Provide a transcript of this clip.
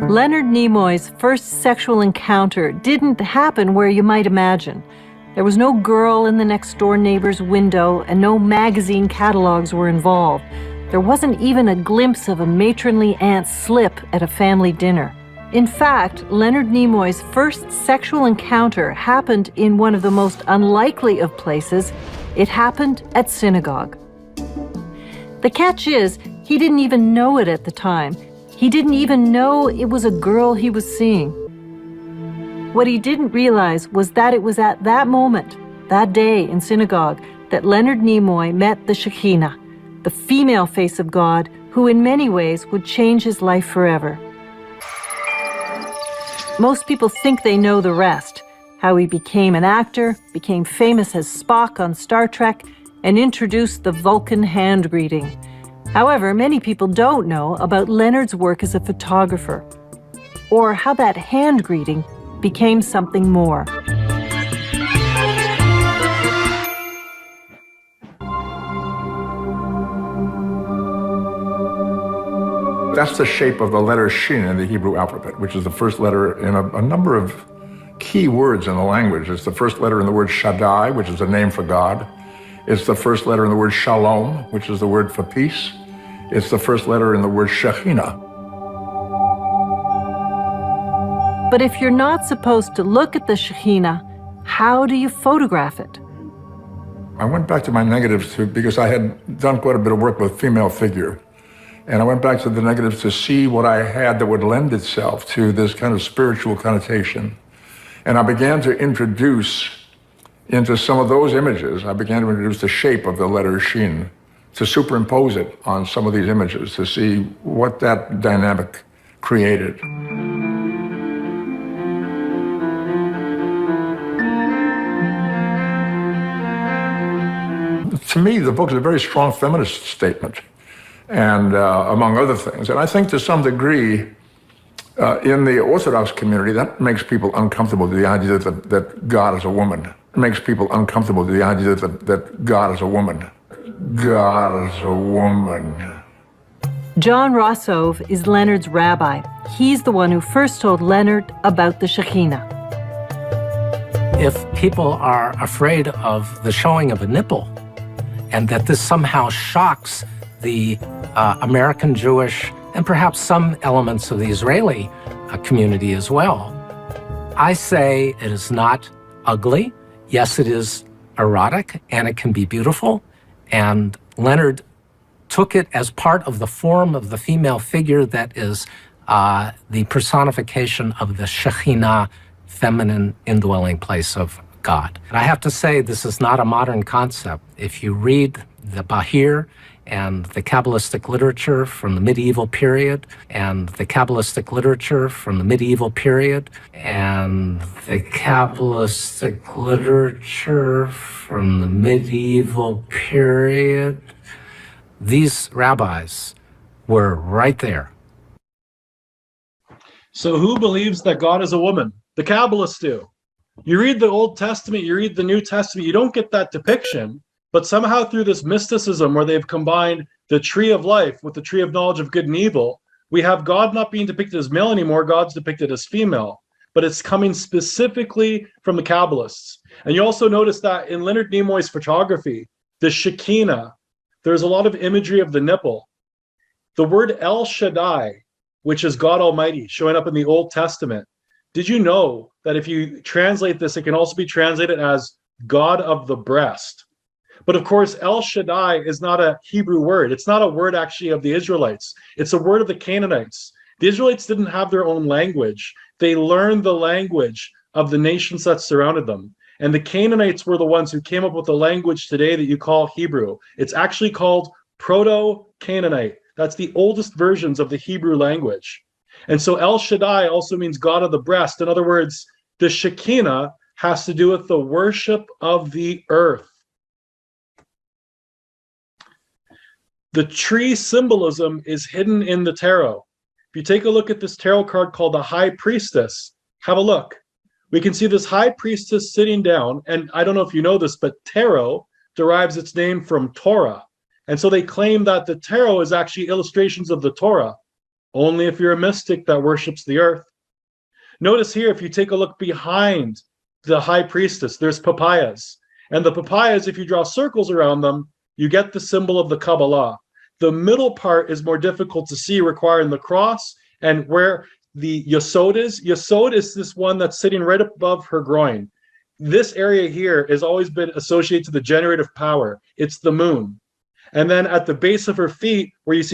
Leonard Nimoy's first sexual encounter didn't happen where you might imagine. There was no girl in the next-door neighbor's window, and no magazine catalogs were involved. There wasn't even a glimpse of a matronly aunt's slip at a family dinner. In fact, Leonard Nimoy's first sexual encounter happened in one of the most unlikely of places. It happened at synagogue. The catch is, he didn't even know it at the time. He didn't even know it was a girl he was seeing. What he didn't realize was that it was at that moment, that day in synagogue, that Leonard Nimoy met the Shekhinah, the female face of God, who in many ways would change his life forever. Most people think they know the rest, how he became an actor, became famous as Spock on Star Trek, and introduced the Vulcan hand greeting. However, many people don't know about Leonard's work as a photographer, or how that hand greeting became something more. That's the shape of the letter Shin in the Hebrew alphabet, which is the first letter in a number of key words in the language. It's the first letter in the word Shaddai, which is a name for God. It's the first letter in the word Shalom, which is the word for peace. It's the first letter in the word Shekhinah. But if you're not supposed to look at the Shekhinah, how do you photograph it? I went back to my negatives because I had done quite a bit of work with female figure. And I went back to the negatives to see what I had that would lend itself to this kind of spiritual connotation. And I began to introduce into some of those images, I began to introduce the shape of the letter Shin, to superimpose it on some of these images to see what that dynamic created. To me, the book is a very strong feminist statement, and among other things. And I think to some degree, in the Orthodox community, that makes people uncomfortable with the idea that God is a woman. It makes people uncomfortable with the idea that God is a woman. God is a woman. John Rossove is Leonard's rabbi. He's the one who first told Leonard about the Shekhinah. If people are afraid of the showing of a nipple, and that this somehow shocks the American Jewish and perhaps some elements of the Israeli community as well, I say it is not ugly. Yes, it is erotic, and it can be beautiful. And Leonard took it as part of the form of the female figure that is the personification of the Shekhinah, feminine indwelling place of God. And I have to say, this is not a modern concept. If you read the Bahir and the Kabbalistic literature from the medieval period, and the Kabbalistic literature from the medieval period, and the Kabbalistic literature from the medieval period, these rabbis were right there. So who believes that God is a woman? The Kabbalists do. You read the Old Testament, you read the New Testament, you don't get that depiction, but somehow through this mysticism where they've combined the tree of life with the tree of knowledge of good and evil, we have God not being depicted as male anymore, God's depicted as female, but it's coming specifically from the Kabbalists. And you also notice that in Leonard Nimoy's photography, the Shekinah, there's a lot of imagery of the nipple. The word El Shaddai, which is God Almighty, showing up in the Old Testament. Did you know that if you translate this, it can also be translated as God of the breast? But of course, El Shaddai is not a Hebrew word. It's not a word actually of the Israelites. It's a word of the Canaanites. The Israelites didn't have their own language. They learned the language of the nations that surrounded them. And the Canaanites were the ones who came up with the language today that you call Hebrew. It's actually called Proto-Canaanite. That's the oldest versions of the Hebrew language. And so El Shaddai also means God of the breast. In other words, the Shekinah has to do with the worship of the earth. The tree symbolism is hidden in the tarot. If you take a look at this tarot card called the High Priestess, have a look. We can see this High Priestess sitting down, and I don't know if you know this, but tarot derives its name from Torah. And so they claim that the tarot is actually illustrations of the Torah. Only if you're a mystic that worships the earth. Notice here, if you take a look behind the high priestess, there's papayas. And the papayas, if you draw circles around them, you get the symbol of the Kabbalah. The middle part is more difficult to see, requiring the cross, and where the Yesod is this one that's sitting right above her groin. This area here has always been associated to the generative power. It's the moon. And then at the base of her feet, where you see